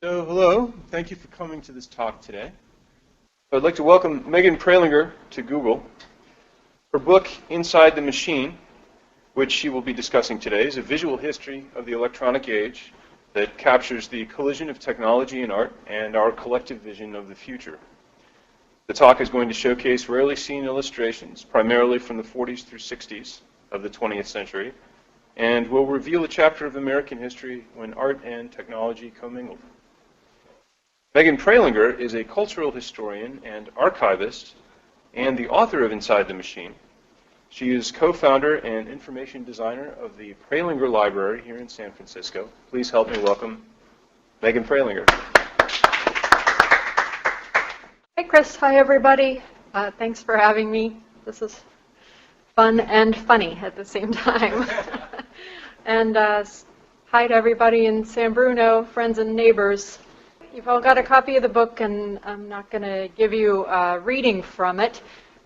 So, hello. Thank you for coming to this talk today. I'd like to welcome Megan Prelinger to Google. Her book, Inside the Machine, which she will be discussing today, is a visual history of the electronic age that captures the collision of technology and art and our collective vision of the future. The talk is going to showcase rarely seen illustrations, primarily from the 40s through 60s of the 20th century, and will reveal a chapter of American history when art and technology commingled. Megan Prelinger is a cultural historian and archivist and the author of Inside the Machine. She is co-founder and information designer of the Prelinger Library here in San Francisco. Please help me welcome Megan Prelinger. Hi, Chris. Hi, everybody. Thanks for having me. This is fun and funny at the same time. And hi to everybody in San Bruno, friends and neighbors. You've all got a copy of the book, and I'm not going to give you a reading from it.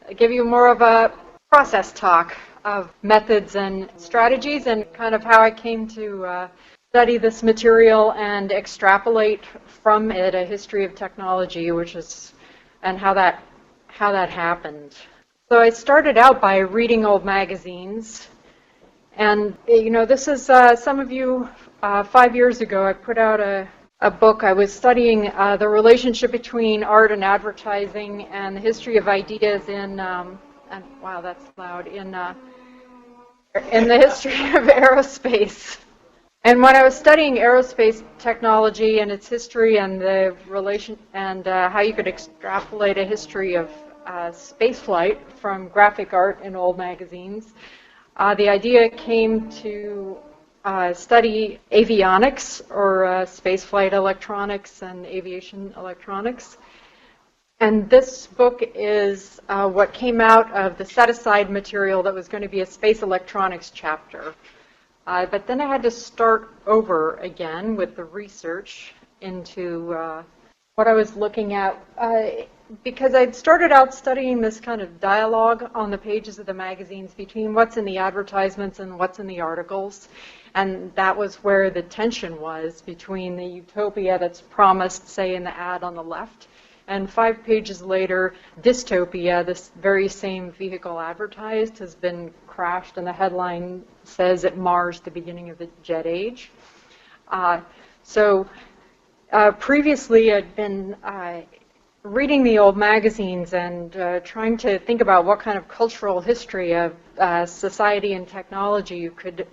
I'll give you more of a process talk of methods and strategies and kind of how I came to study this material and extrapolate from it a history of technology, and how that happened. So I started out by reading old magazines, and this is some of you 5 years ago. I put out a book. I was studying the relationship between art and advertising and the history of ideas in and wow, that's loud, in the history of aerospace. And when I was studying aerospace technology and its history and the relation and how you could extrapolate a history of spaceflight from graphic art in old magazines, the idea came to study avionics, or spaceflight electronics and aviation electronics. And this book is what came out of the set-aside material that was going to be a space electronics chapter. But then I had to start over again with the research into what I was looking at, because I'd started out studying this kind of dialogue on the pages of the magazines between what's in the advertisements and what's in the articles. And that was where the tension was between the utopia that's promised, say, in the ad on the left, and 5 pages later, dystopia, this very same vehicle advertised, has been crashed, and the headline says it mars the beginning of the jet age. Previously, I'd been reading the old magazines and trying to think about what kind of cultural history of society and technology you could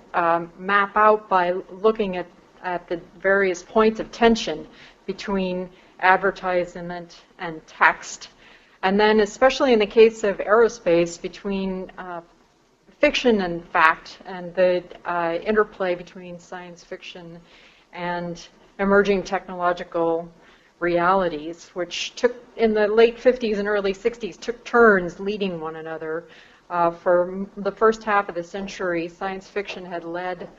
map out by looking at the various points of tension between advertisement and text. And then, especially in the case of aerospace, between fiction and fact, and the interplay between science fiction and emerging technological realities, which took, in the late 50s and early 60s, took turns leading one another. For the first half of the century, science fiction had led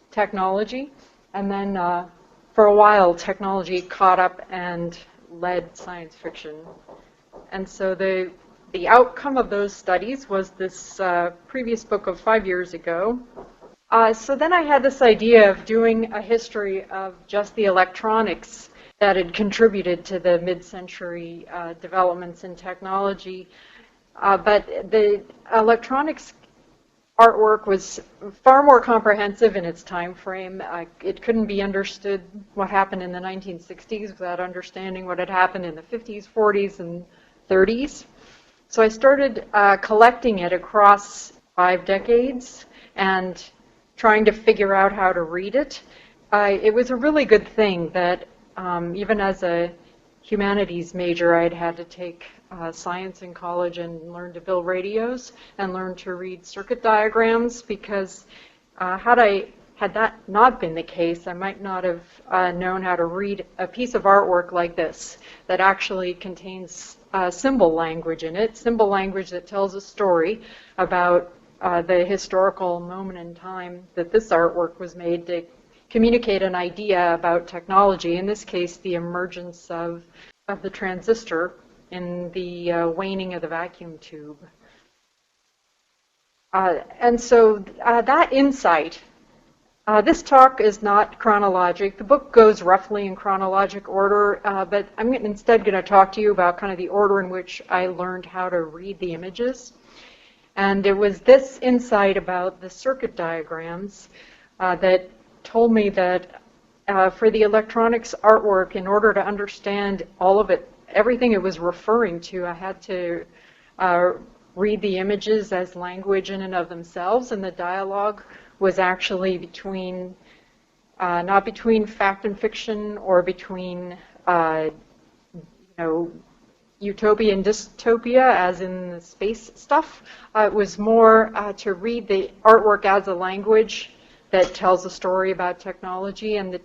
technology, and then for a while, technology caught up and led science fiction. And so the outcome of those studies was this previous book of 5 years ago. So then I had this idea of doing a history of just the electronics that had contributed to the mid-century developments in technology. But the electronics artwork was far more comprehensive in its time frame. It couldn't be understood what happened in the 1960s without understanding what had happened in the 50s, 40s, and 30s. So I started collecting it across 5 decades and trying to figure out how to read it. It was a really good thing that even as a humanities major, I'd had to take science in college and learn to build radios and learn to read circuit diagrams, because had that not been the case, I might not have known how to read a piece of artwork like this that actually contains symbol language in it, symbol language that tells a story about the historical moment in time that this artwork was made to communicate an idea about technology, in this case the emergence of the transistor in the waning of the vacuum tube. And so that insight This talk is not chronologic. The book goes roughly in chronologic order, but I'm instead going to talk to you about kind of the order in which I learned how to read the images. And it was this insight about the circuit diagrams that told me that for the electronics artwork, in order to understand all of it, everything it was referring to, I had to read the images as language in and of themselves, and the dialogue was actually between, not between fact and fiction or between, utopia and dystopia, as in the space stuff. It was more to read the artwork as a language that tells a story about technology, and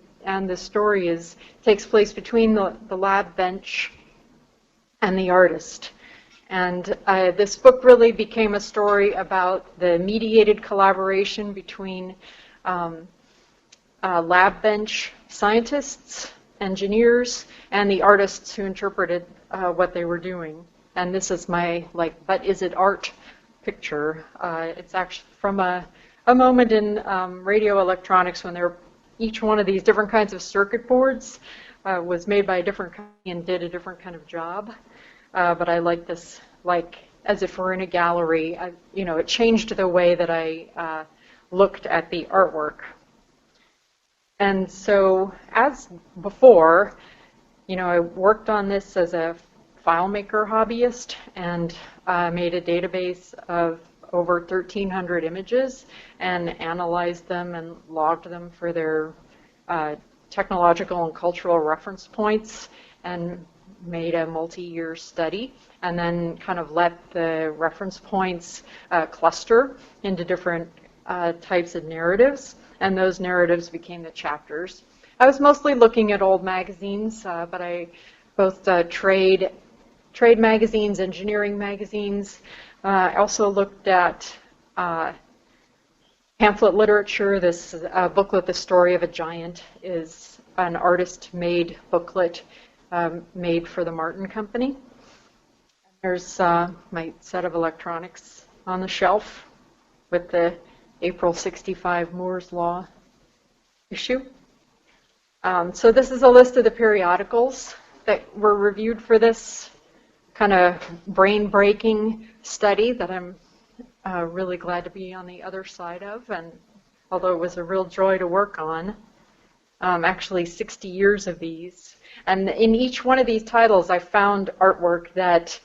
the story takes place between the lab bench and the artist. And this book really became a story about the mediated collaboration between lab bench scientists, engineers, and the artists who interpreted what they were doing. And this is my, but is it art picture. It's actually from a moment in radio electronics when each one of these different kinds of circuit boards was made by a different company and did a different kind of job. But I like this, as if we're in a gallery. It changed the way that I looked at the artwork. And so, as before, I worked on this as a FileMaker hobbyist and made a database of over 1,300 images and analyzed them and logged them for their technological and cultural reference points, and made a multi-year study, and then kind of let the reference points cluster into different types of narratives, and those narratives became the chapters. I was mostly looking at old magazines, but I both trade magazines, engineering magazines. I also looked at pamphlet literature. This booklet, The Story of a Giant, is an artist-made booklet made for the Martin Company. There's my set of electronics on the shelf with the April 65 Moore's Law issue. So this is a list of the periodicals that were reviewed for this kind of brain-breaking study that I'm really glad to be on the other side of, and although it was a real joy to work on. Actually 60 years of these. And in each one of these titles, I found artwork that,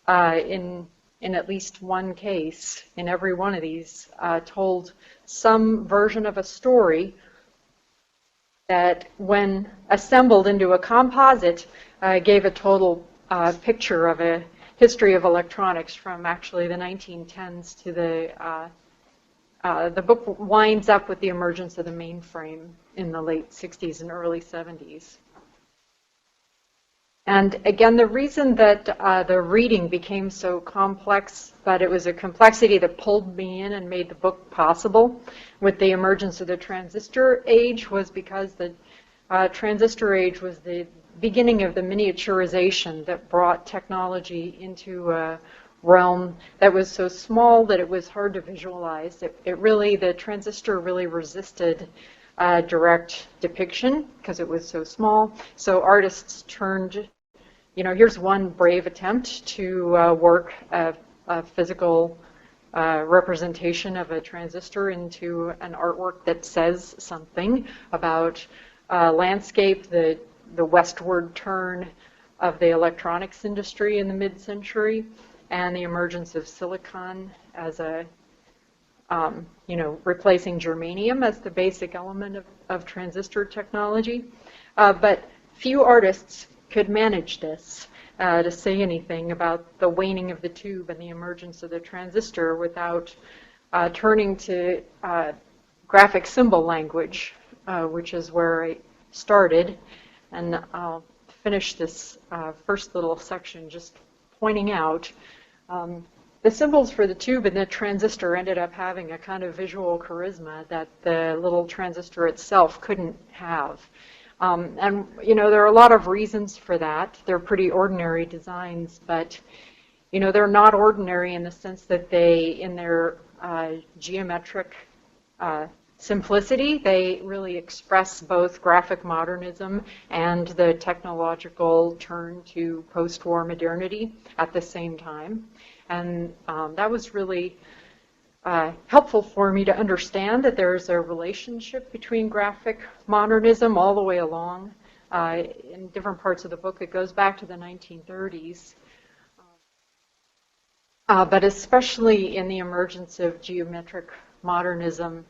in at least one case, in every one of these, told some version of a story that, when assembled into a composite, gave a total picture of a history of electronics from actually the 1910s to the book winds up with the emergence of the mainframe in the late 60s and early 70s. And again, the reason that the reading became so complex, but it was a complexity that pulled me in and made the book possible with the emergence of the transistor age, was because the transistor age was the beginning of the miniaturization that brought technology into a realm that was so small that it was hard to visualize. The transistor really resisted direct depiction because it was so small. So artists turned, here's one brave attempt to work a physical representation of a transistor into an artwork that says something about landscape, the westward turn of the electronics industry in the mid-century, and the emergence of silicon as replacing germanium as the basic element of transistor technology. But few artists could manage this, to say anything about the waning of the tube and the emergence of the transistor without turning to graphic symbol language, which is where I started. And I'll finish this first little section just pointing out the symbols for the tube and the transistor ended up having a kind of visual charisma that the little transistor itself couldn't have. And there are a lot of reasons for that. They're pretty ordinary designs, but they're not ordinary in the sense that they, in their geometric simplicity. They really express both graphic modernism and the technological turn to post-war modernity at the same time. And that was really helpful for me to understand that there's a relationship between graphic modernism all the way along. In different parts of the book, it goes back to the 1930s. But especially in the emergence of geometric modernism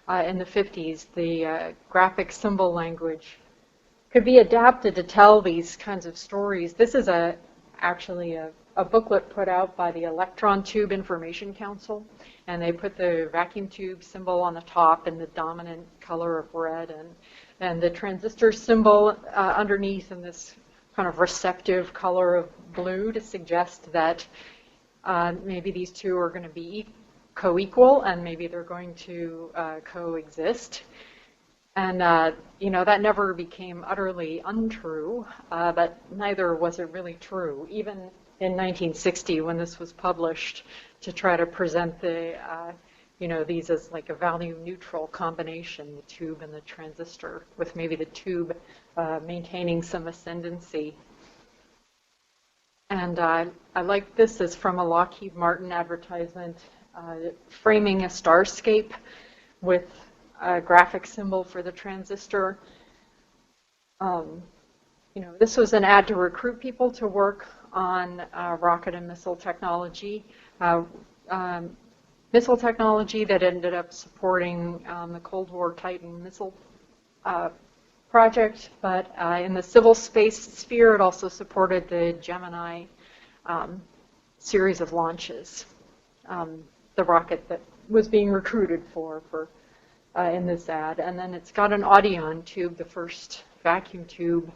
in the 50s, the graphic symbol language could be adapted to tell these kinds of stories. This is actually a booklet put out by the Electron Tube Information Council, and they put the vacuum tube symbol on the top in the dominant color of red, and the transistor symbol underneath in this kind of receptive color of blue to suggest that maybe these two are going to be co-equal, and maybe they're going to coexist. And, that never became utterly untrue, but neither was it really true, even in 1960 when this was published, to try to present these as like a value-neutral combination, the tube and the transistor, with maybe the tube maintaining some ascendancy. And I like this is from a Lockheed Martin advertisement, framing a starscape with a graphic symbol for the transistor. This was an ad to recruit people to work on rocket and missile technology. Missile technology that ended up supporting the Cold War Titan missile project, but in the civil space sphere, it also supported the Gemini series of launches, the rocket that was being recruited for in this ad. And then it's got an Audion tube, the first vacuum tube,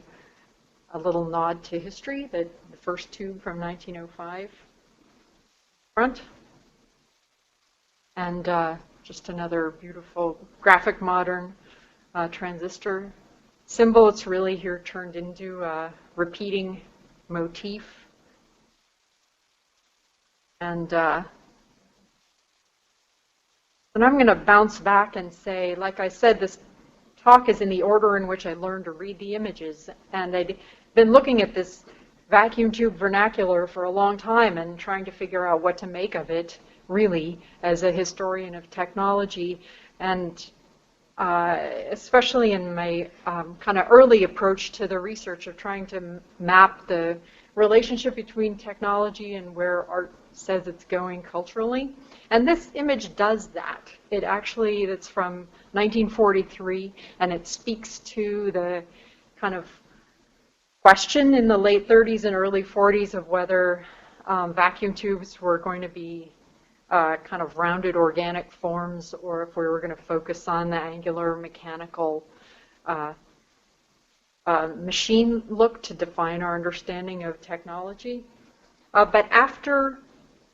a little nod to history, the first tube from 1905 front. And just another beautiful graphic modern transistor symbol. It's really here turned into a repeating motif. And I'm going to bounce back and say, like I said, this talk is in the order in which I learned to read the images. And I'd been looking at this vacuum tube vernacular for a long time and trying to figure out what to make of it, really, as a historian of technology. And especially in my kind of early approach to the research of trying to map the relationship between technology and where art says it's going culturally. And this image does that. It's from 1943, and it speaks to the kind of question in the late 30s and early 40s of whether vacuum tubes were going to be kind of rounded organic forms, or if we were going to focus on the angular mechanical machine look to define our understanding of technology. But after,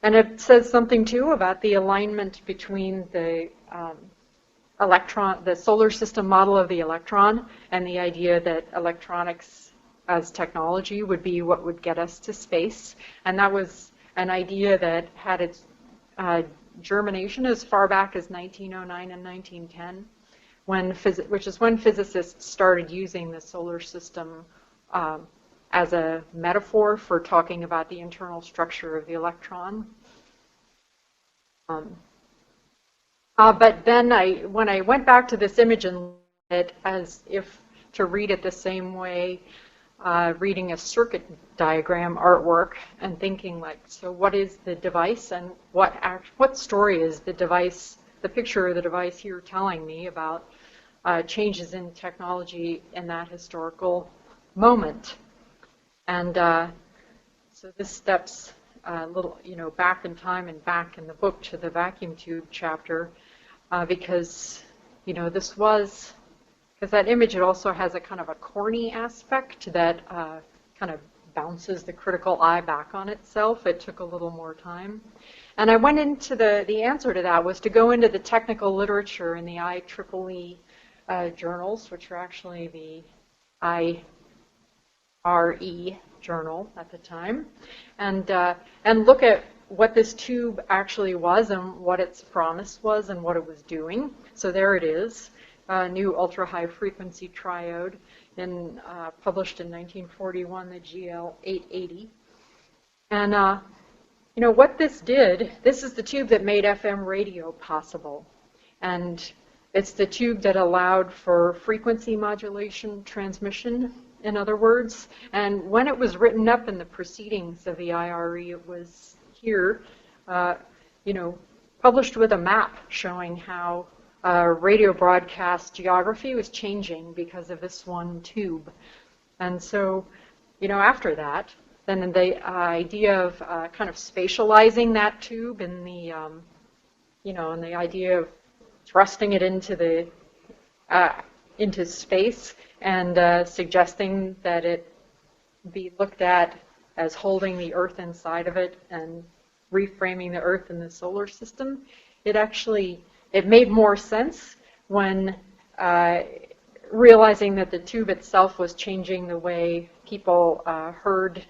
and it says something too about the alignment between the the solar system model of the electron and the idea that electronics as technology would be what would get us to space. And that was an idea that had its germination as far back as 1909 and 1910, which is when physicists started using the solar system as a metaphor for talking about the internal structure of the electron. But then when I went back to this image and looked at it as if to read it the same way, reading a circuit diagram artwork and thinking like, so what is the device and what story is the device, the picture of the device here telling me about changes in technology in that historical moment? And so this steps a little, back in time and back in the book to the vacuum tube chapter, because, because that image, it also has a kind of a corny aspect that kind of bounces the critical eye back on itself. It took a little more time. And I went into the answer to that was to go into the technical literature in the IEEE journals, which are actually the IRE journal at the time, and look at what this tube actually was and what its promise was and what it was doing. So there it is, a new ultra-high frequency triode, published in 1941, the GL880. And what this did, this is the tube that made FM radio possible. And it's the tube that allowed for frequency modulation transmission, in other words. And when it was written up in the proceedings of the IRE, it was here, published with a map showing how radio broadcast geography was changing because of this one tube. And so, after that, then the idea of kind of spatializing that tube and the, and the idea of thrusting it into space and suggesting that it be looked at as holding the Earth inside of it and reframing the Earth in the solar system, it made more sense when realizing that the tube itself was changing the way people heard,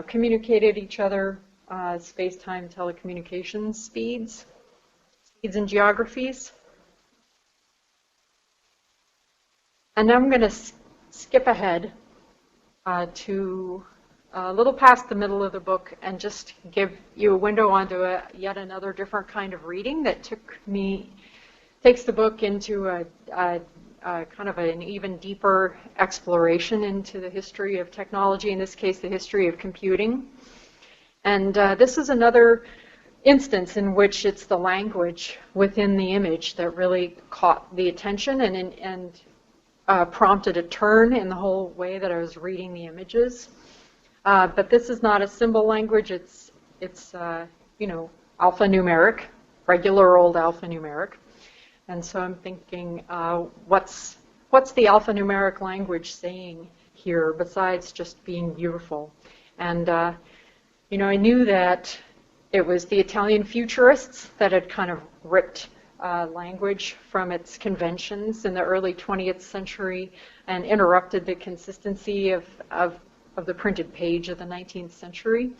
communicated each other, space-time telecommunications speeds and geographies. And now I'm going to skip ahead to a little past the middle of the book and just give you a window onto yet another different kind of reading that takes the book into a kind of an even deeper exploration into the history of technology, in this case the history of computing. And this is another instance in which it's the language within the image that really caught the attention and prompted a turn in the whole way that I was reading the images. But this is not a symbol language. It's alphanumeric, regular old alphanumeric. And so I'm thinking, what's the alphanumeric language saying here besides just being beautiful? And I knew that it was the Italian futurists that had kind of ripped language from its conventions in the early 20th century and interrupted the consistency of the printed page of the 19th century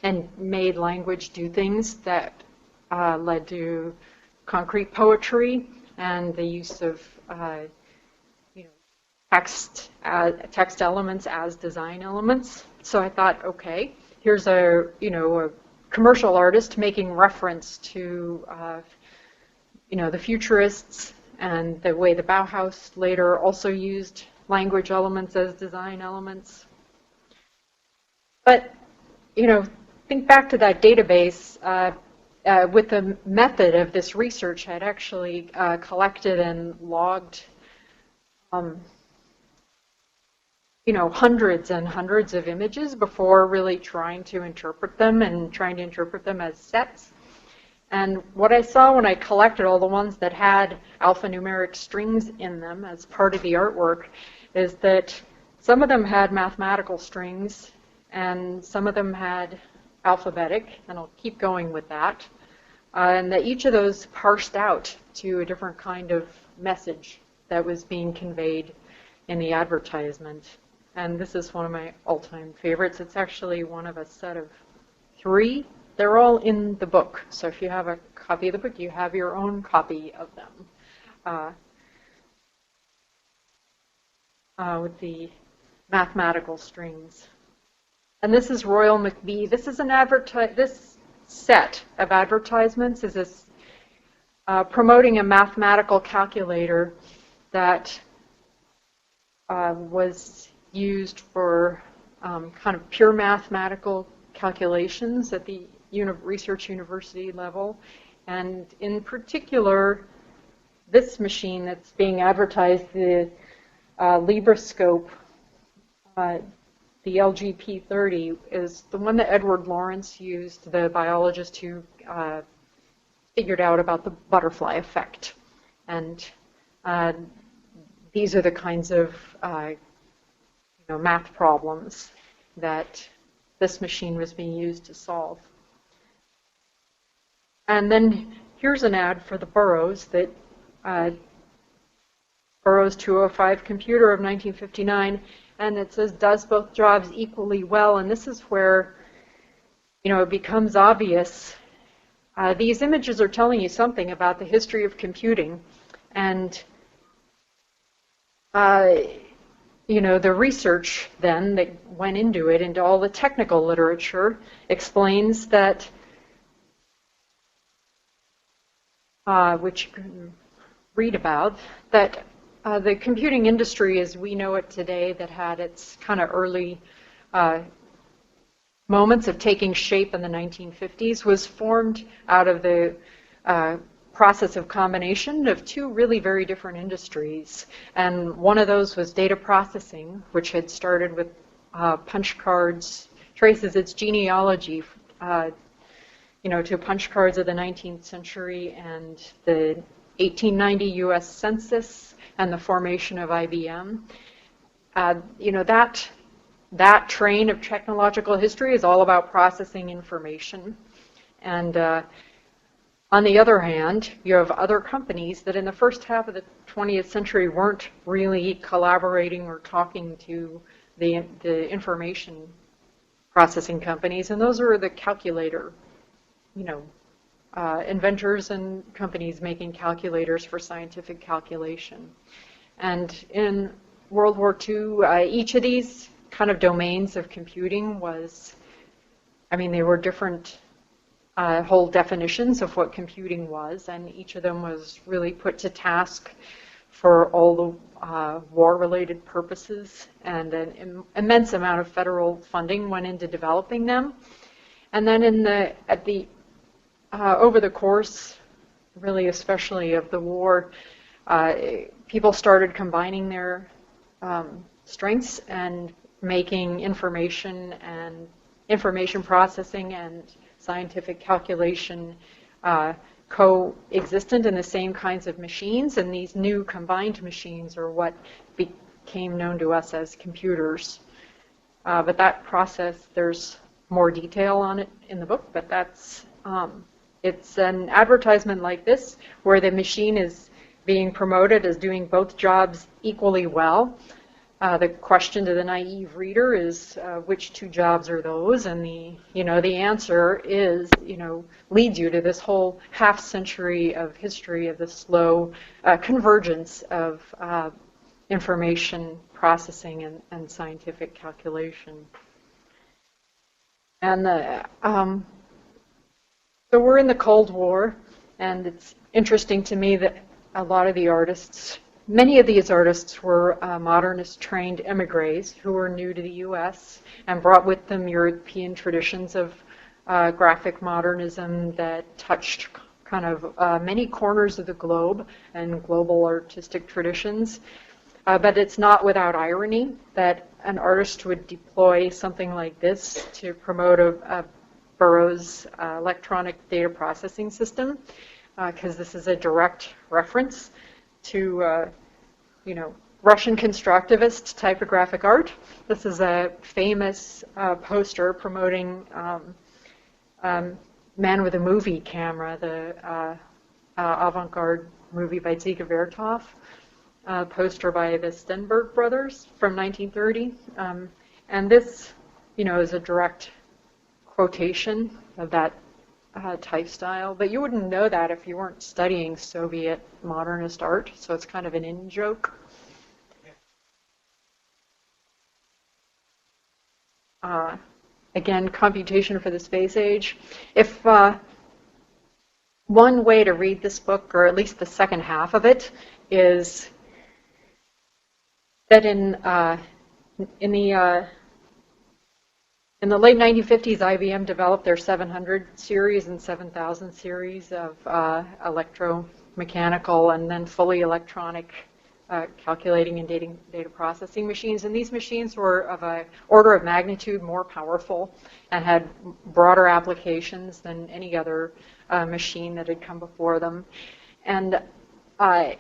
and made language do things that led to concrete poetry and the use of text elements as design elements. So I thought, okay, here's a commercial artist making reference to the futurists and the way the Bauhaus later also used language elements as design elements. But, think back to that database. With the method of this research, I'd actually collected and logged, hundreds and hundreds of images before really trying to interpret them as sets. And what I saw when I collected all the ones that had alphanumeric strings in them as part of the artwork is that some of them had mathematical strings and some of them had alphabetic, and I'll keep going with that. And that each of those parsed out to a different kind of message that was being conveyed in the advertisement. And this is one of my all-time favorites. It's actually one of a set of 3. They're all in the book. So if you have a copy of the book, you have your own copy of them with the mathematical strings. And this is Royal McBee. This is this set of advertisements is promoting a mathematical calculator that was used for kind of pure mathematical calculations at the research university level. And in particular, this machine that's being advertised, the Libroscope, the LGP30, is the one that Edward Lawrence used, the biologist who figured out about the butterfly effect. And these are the kinds of math problems that this machine was being used to solve. And then here's an ad for the Burroughs, that Burroughs 205 computer of 1959, and it says, does both jobs equally well. And this is where it becomes obvious. These images are telling you something about the history of computing, and the research then that went into it, into all the technical literature, explains that, which you can read about, that the computing industry as we know it today, that had its kind of early moments of taking shape in the 1950s, was formed out of the process of combination of two really very different industries. And one of those was data processing, which had started with punch cards, traces its genealogy to punch cards of the 19th century and the 1890 U.S. Census and the formation of IBM. That train of technological history is all about processing information. And on the other hand, you have other companies that in the first half of the 20th century weren't really collaborating or talking to the information processing companies, and those are the calculator, inventors and companies making calculators for scientific calculation. And in World War II, each of these kind of domains of computing they were different whole definitions of what computing was, and each of them was really put to task for all the war-related purposes, and an immense amount of federal funding went into developing them. And then over the course, really especially of the war, people started combining their strengths and making information processing and scientific calculation coexistent in the same kinds of machines, and these new combined machines are what became known to us as computers. But that process, there's more detail on it in the book, but it's an advertisement like this where the machine is being promoted as doing both jobs equally well. The question to the naive reader is, which two jobs are those? And the answer is, leads you to this whole half century of history of the slow convergence of information processing and scientific calculation. And so we're in the Cold War, and it's interesting to me that a lot of the artists, many of these artists were modernist-trained emigres who were new to the U.S. and brought with them European traditions of graphic modernism that touched kind of many corners of the globe and global artistic traditions. But it's not without irony that an artist would deploy something like this to promote a Burroughs electronic data processing system, because this is a direct reference to Russian constructivist typographic art. This is a famous poster promoting Man with a Movie Camera, the avant-garde movie by Dziga Vertov, poster by the Stenberg brothers from 1930. And this, is a direct quotation of that type style, but you wouldn't know that if you weren't studying Soviet modernist art, so it's kind of an in-joke. Again, computation for the space age. If one way to read this book, or at least the second half of it, is that in the late 1950s, IBM developed their 700 series and 7000 series of electromechanical and then fully electronic calculating and data processing machines. And these machines were of an order of magnitude more powerful and had broader applications than any other machine that had come before them. And at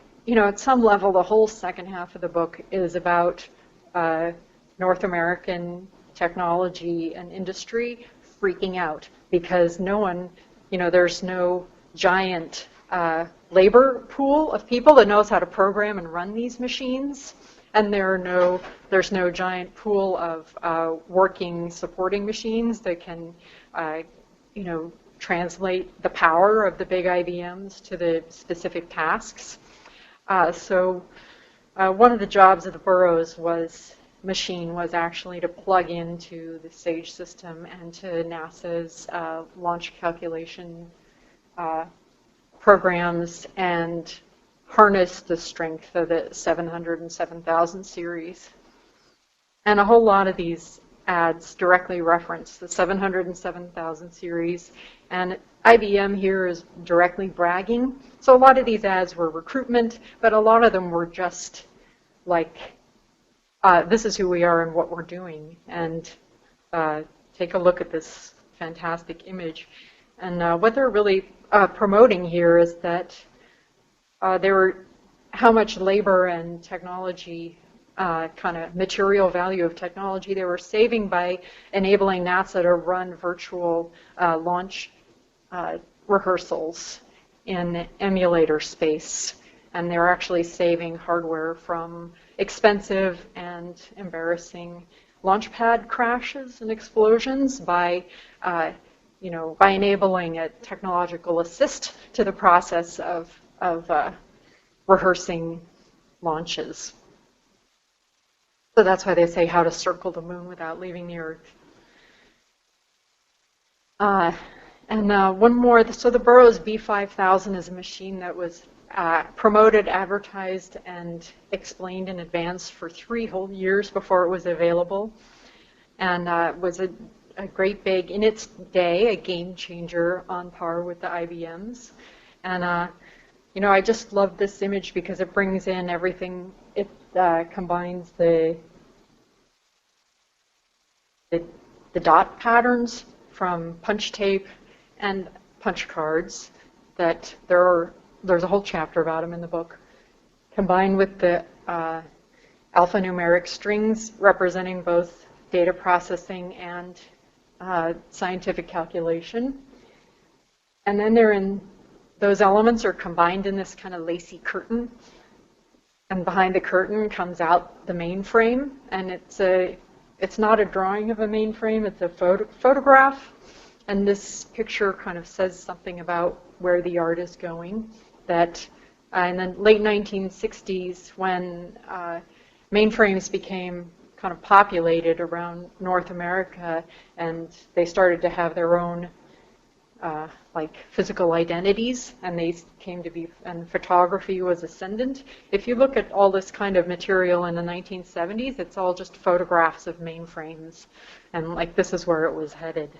some level, the whole second half of the book is about North American technology and industry freaking out because no one, there's no giant labor pool of people that knows how to program and run these machines, and there's no giant pool of working supporting machines that can translate the power of the big IBMs to the specific tasks. So one of the jobs of the Burroughs machine was actually to plug into the SAGE system and to NASA's launch calculation programs and harness the strength of the 700 and 7000 series. And a whole lot of these ads directly reference the 700 and 7000 series, and IBM here is directly bragging. So a lot of these ads were recruitment, but a lot of them were just like, this is who we are and what we're doing. And take a look at this fantastic image. And what they're really promoting here is that how much labor and technology, kind of material value of technology they were saving by enabling NASA to run virtual launch rehearsals in emulator space. And they're actually saving hardware from expensive and embarrassing launch pad crashes and explosions by enabling a technological assist to the process of rehearsing launches. So that's why they say how to circle the moon without leaving the Earth. One more, so the Burroughs B5000 is a machine that was promoted, advertised, and explained in advance for 3 whole years before it was available, and was a great big, in its day, a game changer on par with the IBMs. And I just love this image because it brings in everything. It combines the dot patterns from punch tape and punch cards that there's a whole chapter about them in the book, combined with the alphanumeric strings representing both data processing and scientific calculation. And then those elements are combined in this kind of lacy curtain. And behind the curtain comes out the mainframe, and it's not a drawing of a mainframe, it's a photograph. And this picture kind of says something about where the art is going. That in the late 1960s, when mainframes became kind of populated around North America, and they started to have their own physical identities, and they came to be, and photography was ascendant. If you look at all this kind of material in the 1970s, it's all just photographs of mainframes, and this is where it was headed.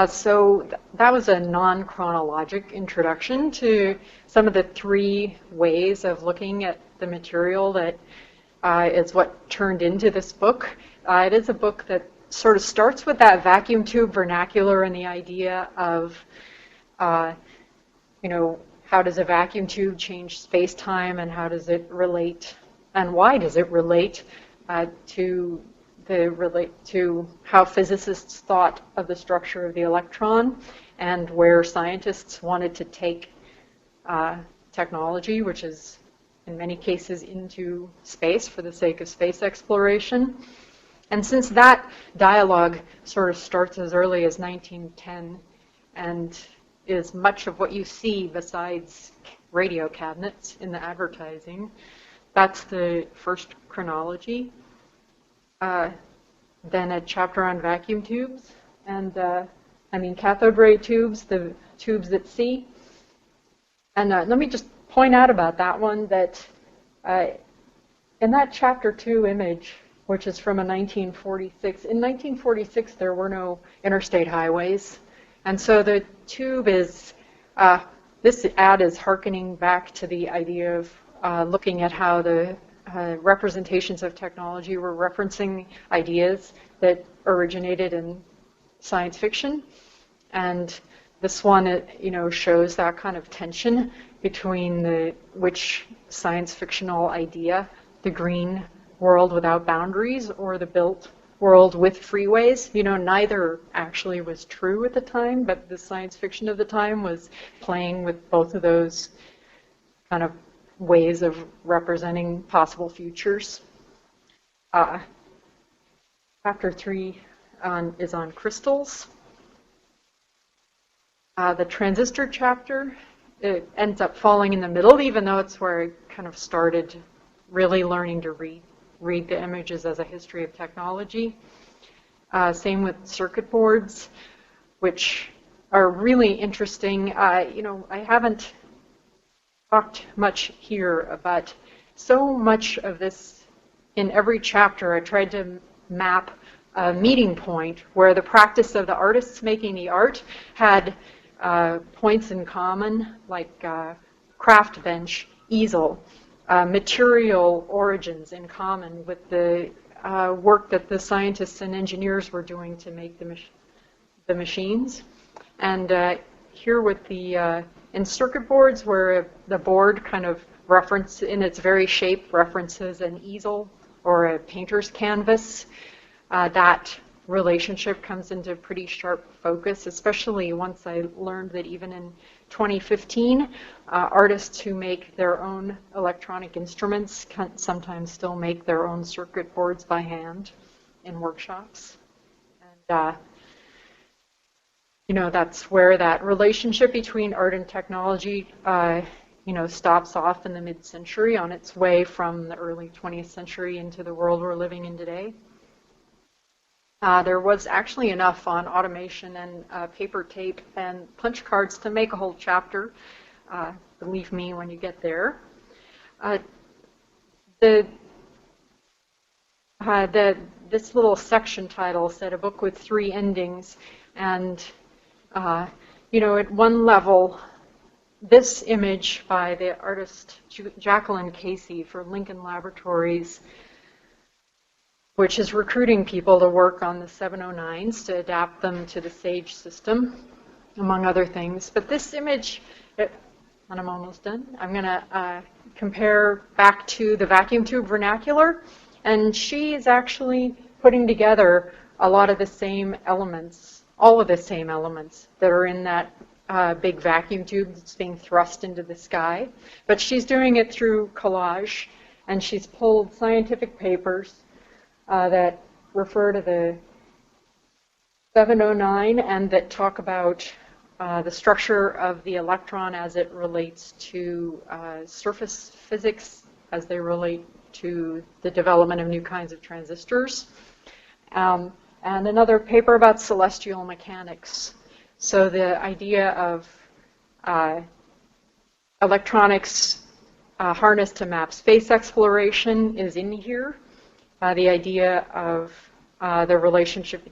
So that was a non-chronologic introduction to some of the 3 ways of looking at the material that is what turned into this book. It is a book that sort of starts with that vacuum tube vernacular and the idea of, how does a vacuum tube change space-time, and how does it relate, and why does it relate to how physicists thought of the structure of the electron, and where scientists wanted to take technology, which is in many cases into space for the sake of space exploration. And since that dialogue sort of starts as early as 1910 and is much of what you see besides radio cabinets in the advertising, that's the first chronology. Then a chapter on vacuum tubes, and cathode-ray tubes, the tubes at sea. And let me just point out about that one that in that chapter 2 image, which is from a 1946, in 1946 there were no interstate highways. And so the tube is, this ad is hearkening back to the idea of looking at how the representations of technology were referencing ideas that originated in science fiction. And this one, shows that kind of tension between which science fictional idea, the green world without boundaries or the built world with freeways. Neither actually was true at the time, but the science fiction of the time was playing with both of those kind of ways of representing possible futures. Chapter 3 is on crystals. The transistor chapter, it ends up falling in the middle, even though it's where I kind of started really learning to read the images as a history of technology. Same with circuit boards, which are really interesting. I haven't talked much here, but so much of this, in every chapter, I tried to map a meeting point where the practice of the artists making the art had points in common, like craft bench, easel, material origins in common with the work that the scientists and engineers were doing to make the machines. And here with the in circuit boards, where the board kind of in its very shape references an easel or a painter's canvas, that relationship comes into pretty sharp focus, especially once I learned that even in 2015, artists who make their own electronic instruments can sometimes still make their own circuit boards by hand in workshops. And that's where that relationship between art and technology stops off in the mid-century on its way from the early 20th century into the world we're living in today. There was actually enough on automation and paper tape and punch cards to make a whole chapter. Believe me when you get there. This little section title said a book with 3 endings, and at one level, this image by the artist Jacqueline Casey for Lincoln Laboratories, which is recruiting people to work on the 709s to adapt them to the SAGE system, among other things. But this image, and I'm almost done, I'm going to compare back to the vacuum tube vernacular, and she is actually putting together a lot of the same elements, all of the same elements that are in that big vacuum tube that's being thrust into the sky. But she's doing it through collage, and she's pulled scientific papers that refer to the 709 and that talk about the structure of the electron as it relates to surface physics, as they relate to the development of new kinds of transistors. And another paper about celestial mechanics. So the idea of electronics harnessed to map space exploration is in here. The idea of the relationship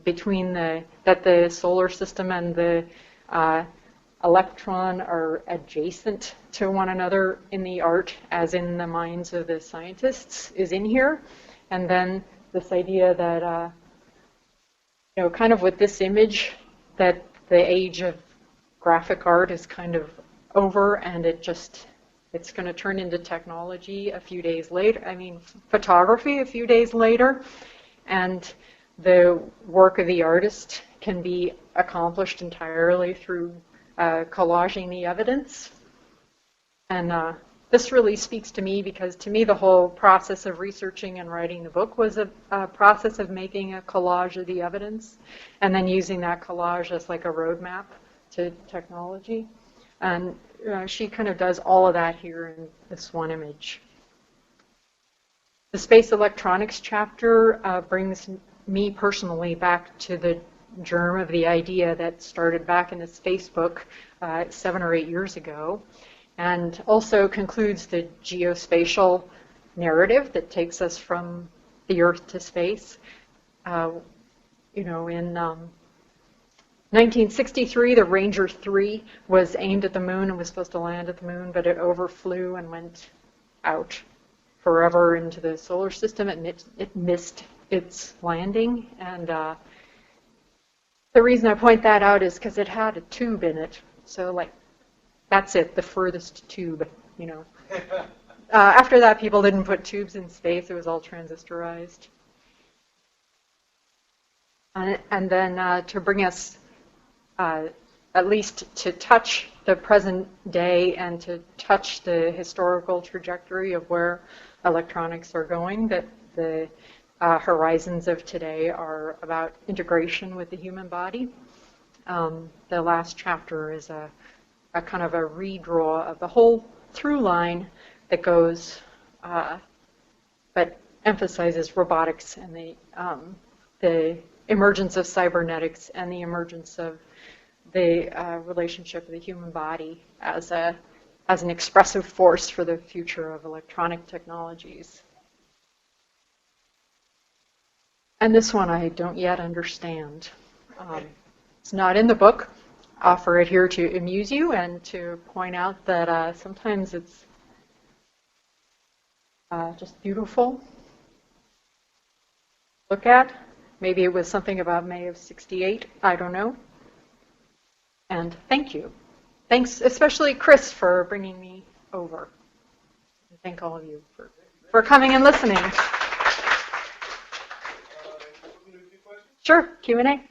between that the solar system and the electron are adjacent to one another in the art, as in the minds of the scientists, is in here. And then this idea that, kind of with this image, that the age of graphic art is kind of over, and it's going to turn into technology a few days later. Photography a few days later. And the work of the artist can be accomplished entirely through collaging the evidence. And this really speaks to me, because to me the whole process of researching and writing the book was a process of making a collage of the evidence and then using that collage as like a roadmap to technology. And she kind of does all of that here in this one image. The space electronics chapter brings me personally back to the germ of the idea that started back in the space book 7 or 8 years ago, and also concludes the geospatial narrative that takes us from the Earth to space. In 1963, the Ranger 3 was aimed at the moon and was supposed to land at the moon, but it overflew and went out forever into the solar system, and it missed its landing. And the reason I point that out is because it had a tube in it. So, that's it, the furthest tube, After that, people didn't put tubes in space. It was all transistorized. And then to bring us at least to touch the present day and to touch the historical trajectory of where electronics are going, that the horizons of today are about integration with the human body. The last chapter is a kind of a redraw of the whole through line that goes, but emphasizes robotics and the emergence of cybernetics and the emergence of the relationship of the human body as an expressive force for the future of electronic technologies. And this one I don't yet understand. It's not in the book. I offer it here to amuse you and to point out that sometimes it's just beautiful. Look at. Maybe it was something about May of '68. I don't know. And thank you. Thanks, especially Chris, for bringing me over. And thank all of you for coming and listening. Sure, Q&A.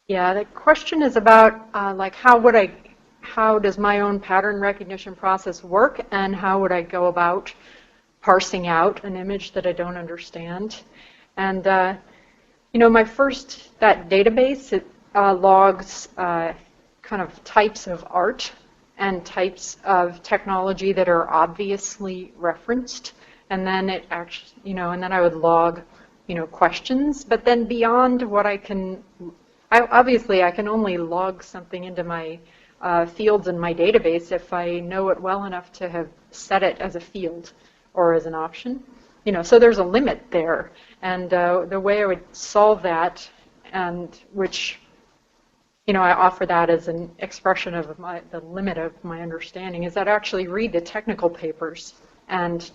Yeah, the question is about like how does my own pattern recognition process work, and how would I go about parsing out an image that I don't understand? And that database, it logs kind of types of art and types of technology that are obviously referenced, and then it actually, and then I would log, questions. But then beyond what I can only log something into my fields in my database if I know it well enough to have set it as a field or as an option. So there's a limit there. And the way I would solve that, and which, I offer that as an expression of the limit of my understanding, is that I actually read the technical papers and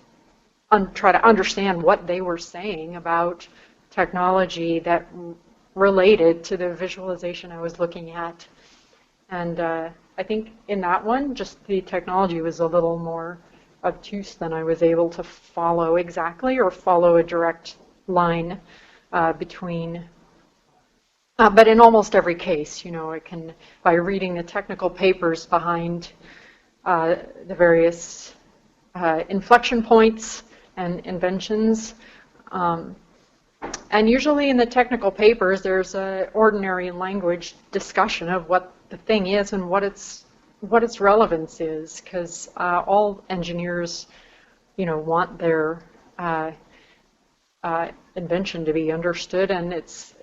try to understand what they were saying about technology that related to the visualization I was looking at. And I think in that one, just the technology was a little more obtuse than I was able to follow exactly, or follow a direct line between. But in almost every case, I can, by reading the technical papers behind the various inflection points and inventions, and usually in the technical papers, there's an ordinary language discussion of what the thing is and what its relevance is, because all engineers, want their invention to be understood and its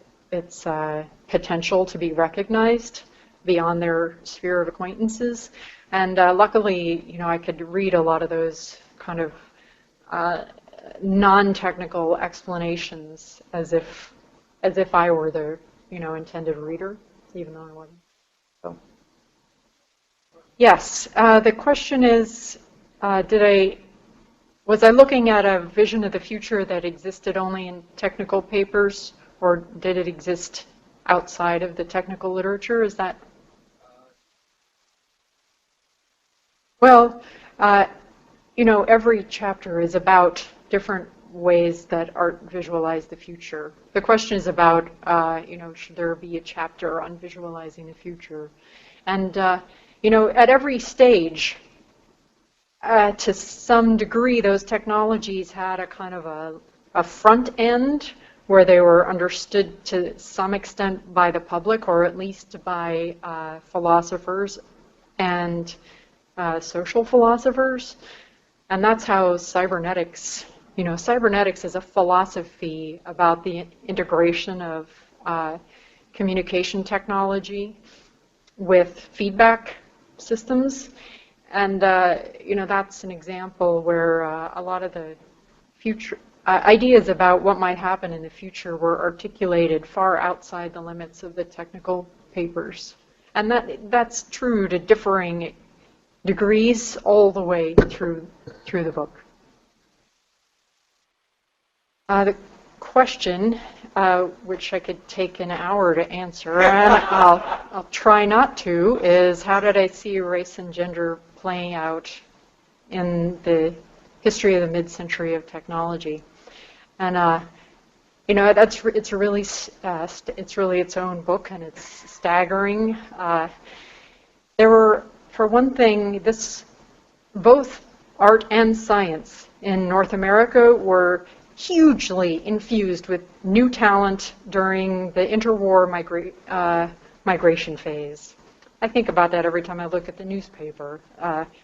potential to be recognized beyond their sphere of acquaintances. And luckily, I could read a lot of those kind of non-technical explanations as if I were the intended reader, even though I wasn't. So, yes, the question is, was I looking at a vision of the future that existed only in technical papers, or did it exist outside of the technical literature? Is that? Well, every chapter is about different ways that art visualize the future. The question is about, should there be a chapter on visualizing the future? And, at every stage, to some degree, those technologies had a kind of a front end where they were understood to some extent by the public, or at least by philosophers and social philosophers. And that's how cybernetics, cybernetics is a philosophy about the integration of communication technology with feedback systems. And, that's an example where a lot of the future ideas about what might happen in the future were articulated far outside the limits of the technical papers. And that's true to differing degrees all the way through the book. The question, which I could take an hour to answer, and I'll try not to, is how did I see race and gender playing out in the history of the mid-century of technology? And it's really its own book, and it's staggering. There were, for one thing, both art and science in North America were hugely infused with new talent during the interwar migration phase. I think about that every time I look at the newspaper,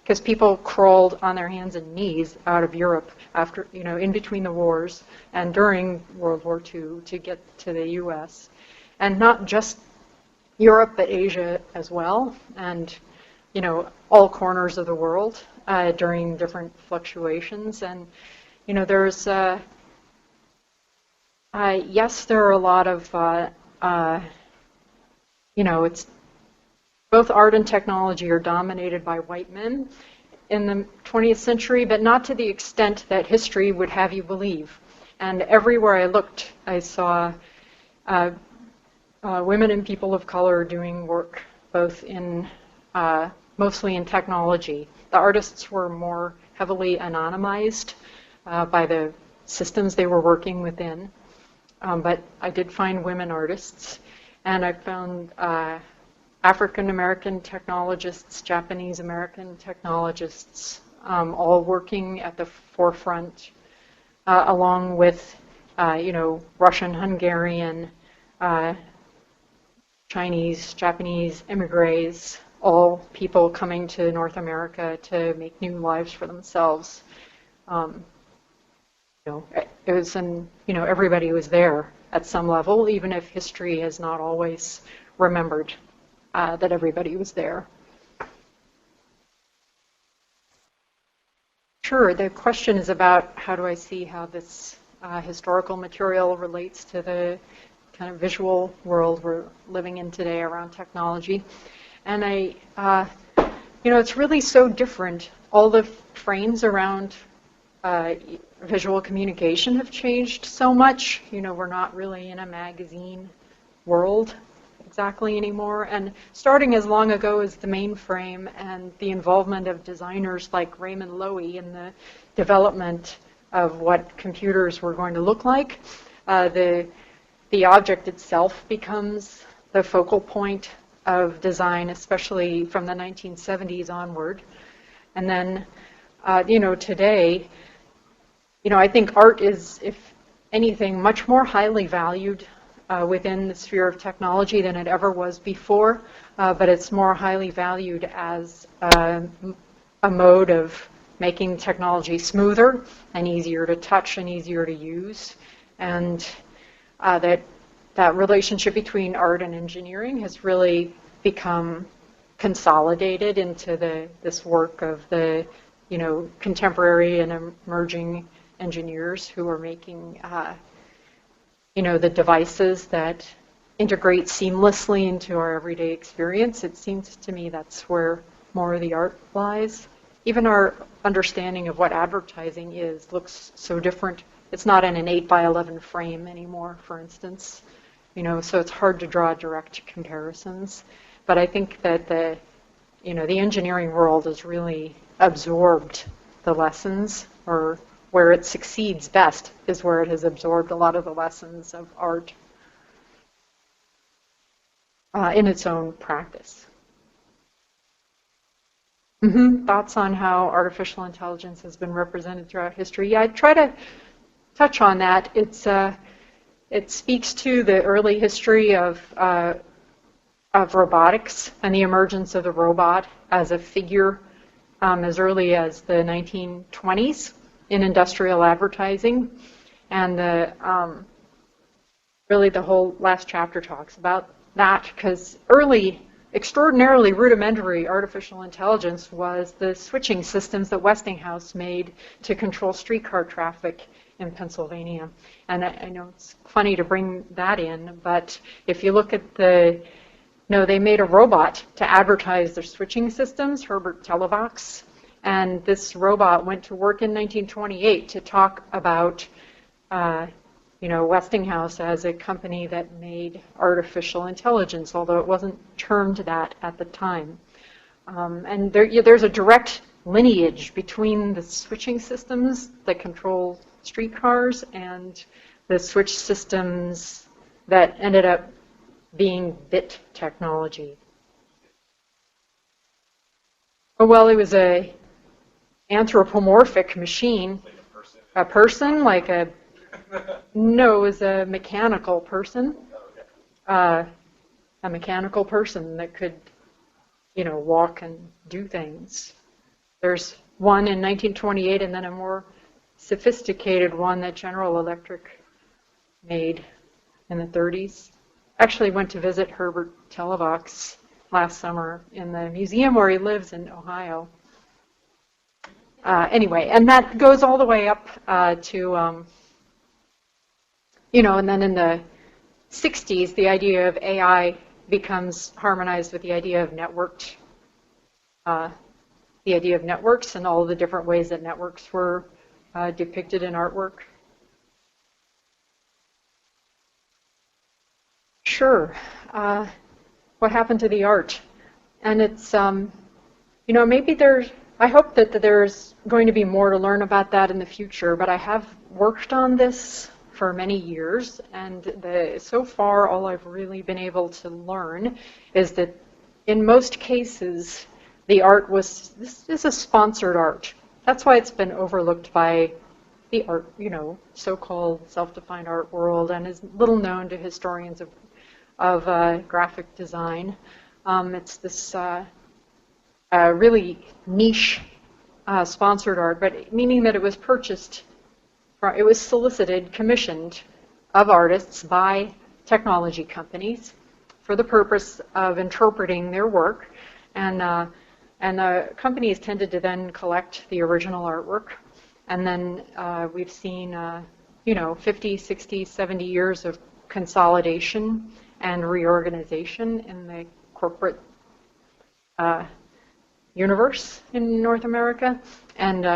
because people crawled on their hands and knees out of Europe after, in between the wars and during World War II to get to the U.S. And not just Europe, but Asia as well, and all corners of the world during different fluctuations. And there's yes, there are a lot of it's both art and technology are dominated by white men in the 20th century, but not to the extent that history would have you believe. And everywhere I looked, I saw women and people of color doing work, both in mostly in technology. The artists were more heavily anonymized by the systems they were working within, but I did find women artists, and I found African American technologists, Japanese American technologists, all working at the forefront, along with Russian, Hungarian, Chinese, Japanese immigrants, all people coming to North America to make new lives for themselves. It was, everybody was there at some level, even if history has not always remembered that everybody was there. Sure, the question is about how do I see how this historical material relates to the kind of visual world we're living in today around technology. And it's really so different. All the frames around visual communication have changed so much. We're not really in a magazine world exactly anymore. And starting as long ago as the mainframe and the involvement of designers like Raymond Loewy in the development of what computers were going to look like, the object itself becomes the focal point of design, especially from the 1970s onward. And then, today, I think art is, if anything, much more highly valued within the sphere of technology than it ever was before, but it's more highly valued as a mode of making technology smoother and easier to touch and easier to use. And that relationship between art and engineering has really become consolidated into this work of the contemporary and emerging engineers who are making the devices that integrate seamlessly into our everyday experience. It seems to me that's where more of the art lies. Even our understanding of what advertising is looks so different. It's not in an 8x11 frame anymore, for instance. So it's hard to draw direct comparisons. But I think that the engineering world has really absorbed the lessons, or where it succeeds best is where it has absorbed a lot of the lessons of art in its own practice. Thoughts on how artificial intelligence has been represented throughout history? Yeah, I try to touch on that. It speaks to the early history of robotics and the emergence of the robot as a figure as early as the 1920s in industrial advertising. And really the whole last chapter talks about that, because early, extraordinarily rudimentary artificial intelligence was the switching systems that Westinghouse made to control streetcar traffic in Pennsylvania. And I know it's funny to bring that in, but if you look at they made a robot to advertise their switching systems, Herbert Televox, and this robot went to work in 1928 to talk about Westinghouse as a company that made artificial intelligence, although it wasn't termed that at the time. And there's a direct lineage between the switching systems that control streetcars and the switch systems that ended up being bit technology. Well, it was a anthropomorphic machine, a person like a No, it was a mechanical person. A mechanical person that could, walk and do things. There's one in 1928 and then a more sophisticated one that General Electric made in the 30s. Actually went to visit Herbert Televox last summer in the museum where he lives in Ohio. Anyway, and that goes all the way up to, and then in the 60s, the idea of AI becomes harmonized with the idea of networks and all the different ways that networks were depicted in artwork. Sure. What happened to the art? And it's, maybe I hope that there's going to be more to learn about that in the future, but I have worked on this for many years, and so far all I've really been able to learn is that in most cases the art this is a sponsored art. That's why it's been overlooked by the art, so-called self-defined art world, and is little known to historians of graphic design. It's this really niche sponsored art, but meaning that it was purchased, it was solicited, commissioned of artists by technology companies for the purpose of interpreting their work, and the companies tended to then collect the original artwork, and then we've seen 50, 60, 70 years of consolidation and reorganization in the corporate universe in North America, and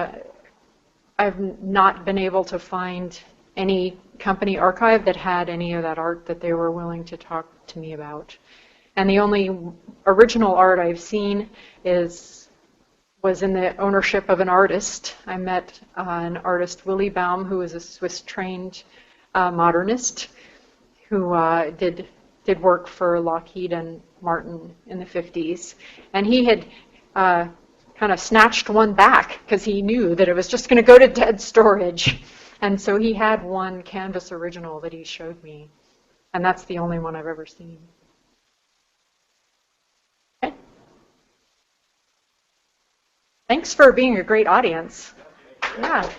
I've not been able to find any company archive that had any of that art that they were willing to talk to me about. And the only original art I've seen was in the ownership of an artist. I met an artist, Willy Baum, who was a Swiss-trained modernist who did work for Lockheed and Martin in the 50s. And he had kind of snatched one back because he knew that it was just going to go to dead storage. And so he had one canvas original that he showed me. And that's the only one I've ever seen. Okay. Thanks for being a great audience. Yeah.